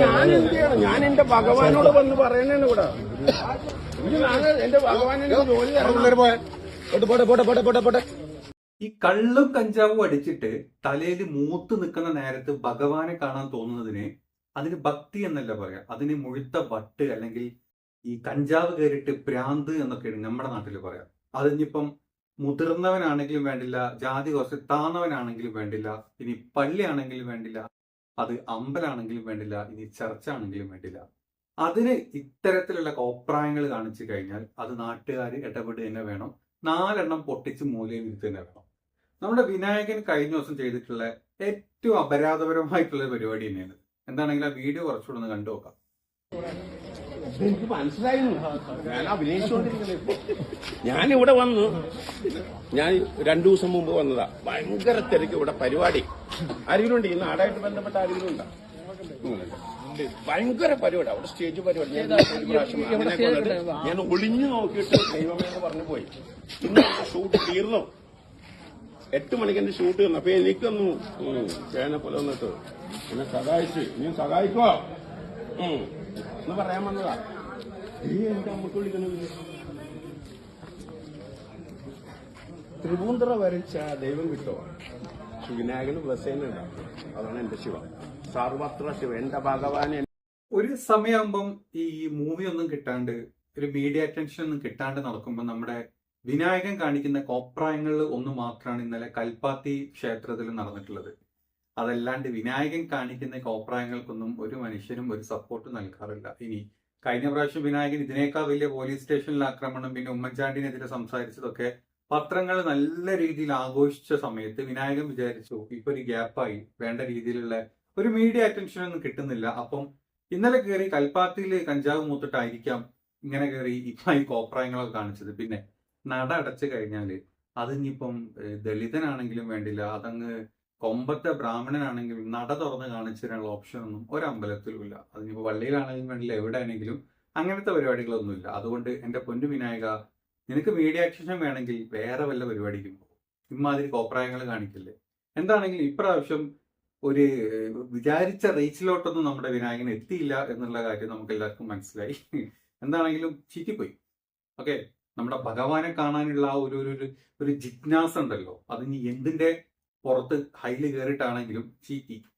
ഞാൻ എന്ത് ചെയ്യണം? ഞാൻ എന്റെ ഭഗവാനോട് വന്ന് പറയണേണ് ഇവിടെ. എന്റെ ഭഗവാൻ ജോലി ഈ കള്ളും കഞ്ചാവും അടിച്ചിട്ട് തലയിൽ മൂത്ത് നിൽക്കുന്ന നേരത്ത് ഭഗവാനെ കാണാൻ തോന്നുന്നതിന് അതിന് ഭക്തി എന്നല്ല പറയാം, അതിന് മുഴുത്ത വട്ട് അല്ലെങ്കിൽ ഈ കഞ്ചാവ് കയറിയിട്ട് ഭ്രാന്ത് എന്നൊക്കെയാണ് നമ്മുടെ നാട്ടിൽ പറയാം. അതിനിപ്പം മുതിർന്നവനാണെങ്കിലും വേണ്ടില്ല, ജാതി കുറച്ച് താന്നവനാണെങ്കിലും വേണ്ടില്ല, ഇനി പള്ളിയാണെങ്കിലും വേണ്ടില്ല, അത് അമ്പലാണെങ്കിലും വേണ്ടില്ല, ഇനി ചർച്ച ആണെങ്കിലും വേണ്ടില്ല. അതിന് ഇത്തരത്തിലുള്ള കോപ്രായങ്ങൾ കാണിച്ചു കഴിഞ്ഞാൽ അത് നാട്ടുകാർ ഇടപെടുക തന്നെ വേണം. 4 എണ്ണം പൊട്ടിച്ച് മൂലയിൽ ഇരുത്ത് തന്നെ വേണം. നമ്മുടെ വിനായകൻ കഴിഞ്ഞ ദിവസം ചെയ്തിട്ടുള്ള ഏറ്റവും അപരാധപരമായിട്ടുള്ള പരിപാടി തന്നെയാണ്. എന്താണെങ്കിൽ ആ വീഡിയോ കുറച്ചുകൂടെ ഒന്ന് കണ്ടു നോക്കാം. എനിക്ക് മനസ്സിലായിരുന്നു, ഞാൻ അഭിനയിച്ചുകൊണ്ടിരിക്കുന്നത്. ഞാനിവിടെ വന്നു, ഞാൻ 2 ദിവസം മുമ്പ് വന്നതാ. ഭയങ്കര തിരക്ക് ഇവിടെ പരിപാടി. ആരെങ്കിലും ഉണ്ട്? ഈ നാടായിട്ട് ബന്ധപ്പെട്ട ആരെങ്കിലും ഉണ്ടോ? ഭയങ്കര പരിപാടി, അവിടെ സ്റ്റേജ് പരിപാടി. ഞാൻ ഒളിഞ്ഞു നോക്കിയിട്ട് ദൈവമേന്ന് പറഞ്ഞു പോയി. ഇന്ന് ഷൂട്ട് തീർന്നു, 8 മണിക്ക് എന്റെ ഷൂട്ട് തീർന്നു. അപ്പൊ എനിക്കൊന്നു ചേനെ പോലെ വന്നിട്ട് എന്നെ സഹായിച്ച്, നീ സഹായിക്കോ എന്ന് പറയാൻ വന്നതാ. നീ എന്റെ അമ്മക്ക് വിളിക്കുന്നത് ത്രിപുന്തറ വരച്ച ദൈവം കിട്ടോ? വിനായകന് ബ്ലസ്സേനുണ്ടാവും. അതാണ് എന്റെ ശിവ, സർവത്ര ശിവ, എന്റെ ഭഗവാൻ. ഒരു സമയമാകുമ്പം ഈ മൂവി ഒന്നും കിട്ടാണ്ട്, ഒരു മീഡിയ അറ്റൻഷൻ ഒന്നും കിട്ടാണ്ട് നടക്കുമ്പോൾ നമ്മുടെ വിനായകൻ കാണിക്കുന്ന കോപ്രായങ്ങളിൽ ഒന്ന് മാത്രമാണ് ഇന്നലെ കൽപ്പാത്തി ക്ഷേത്രത്തിൽ നടന്നിട്ടുള്ളത്. അതല്ലാണ്ട് വിനായകൻ കാണിക്കുന്ന കോപ്രായങ്ങൾക്കൊന്നും ഒരു മനുഷ്യനും ഒരു സപ്പോർട്ട് നൽകാറില്ല. ഇനി കഴിഞ്ഞ പ്രാവശ്യം വിനായകൻ ഇതിനേക്കാൾ വലിയ പോലീസ് സ്റ്റേഷനിൽ ആക്രമണം, പിന്നെ ഉമ്മൻചാണ്ടിനെതിരെ സംസാരിച്ചതൊക്കെ പത്രങ്ങൾ നല്ല രീതിയിൽ ആഘോഷിച്ച സമയത്ത് വിനായകൻ വിചാരിച്ചു ഇപ്പൊ ഒരു ഗ്യാപ്പായി, വേണ്ട രീതിയിലുള്ള ഒരു മീഡിയ അറ്റൻഷൻ ഒന്നും കിട്ടുന്നില്ല. അപ്പം ഇന്നലെ കയറി കൽപ്പാത്തിയിൽ കഞ്ചാവ് മൂത്തിട്ടായിരിക്കാം ഇങ്ങനെ കയറി ഇപ്പൊ ഈ കോപ്രായങ്ങളൊക്കെ കാണിച്ചത്. പിന്നെ നട അടച്ചു കഴിഞ്ഞാല് അതിനിപ്പം ദളിതനാണെങ്കിലും വേണ്ടില്ല, അതങ്ങ് കൊമ്പത്തെ ബ്രാഹ്മണനാണെങ്കിലും നട തുറന്ന് കാണിച്ചു തരാനുള്ള ഓപ്ഷൻ ഒന്നും ഒരമ്പലത്തിലും ഇല്ല. അതിനിപ്പോ പള്ളിയിലാണെങ്കിലും വേണ്ടില്ല, എവിടെയാണെങ്കിലും അങ്ങനത്തെ പരിപാടികളൊന്നുമില്ല. അതുകൊണ്ട് എന്റെ പൊന്നു വിനായക, നിനക്ക് മീഡിയ അറ്റൻഷൻ വേണമെങ്കിൽ വേറെ വല്ല പരിപാടിക്കും പോകും, ഇമാതിരി കോപ്രായങ്ങൾ കാണിക്കില്ലേ. എന്താണെങ്കിലും ഇപ്രാവശ്യം ഒരു വിചാരിച്ച റീച്ചിലോട്ടൊന്നും നമ്മുടെ വിനായകൻ എത്തിയില്ല എന്നുള്ള കാര്യം നമുക്ക് എല്ലാവർക്കും മനസ്സിലായി. എന്താണെങ്കിലും ചീറ്റിപ്പോയി. ഓക്കെ, നമ്മുടെ ഭഗവാനെ കാണാനുള്ള ആ ഒരു ജിജ്ഞാസ ഉണ്ടല്ലോ, അതിന് എന്തിന്റെ പുറത്ത് ഹൈല് കയറിയിട്ടാണെങ്കിലും ചീറ്റി.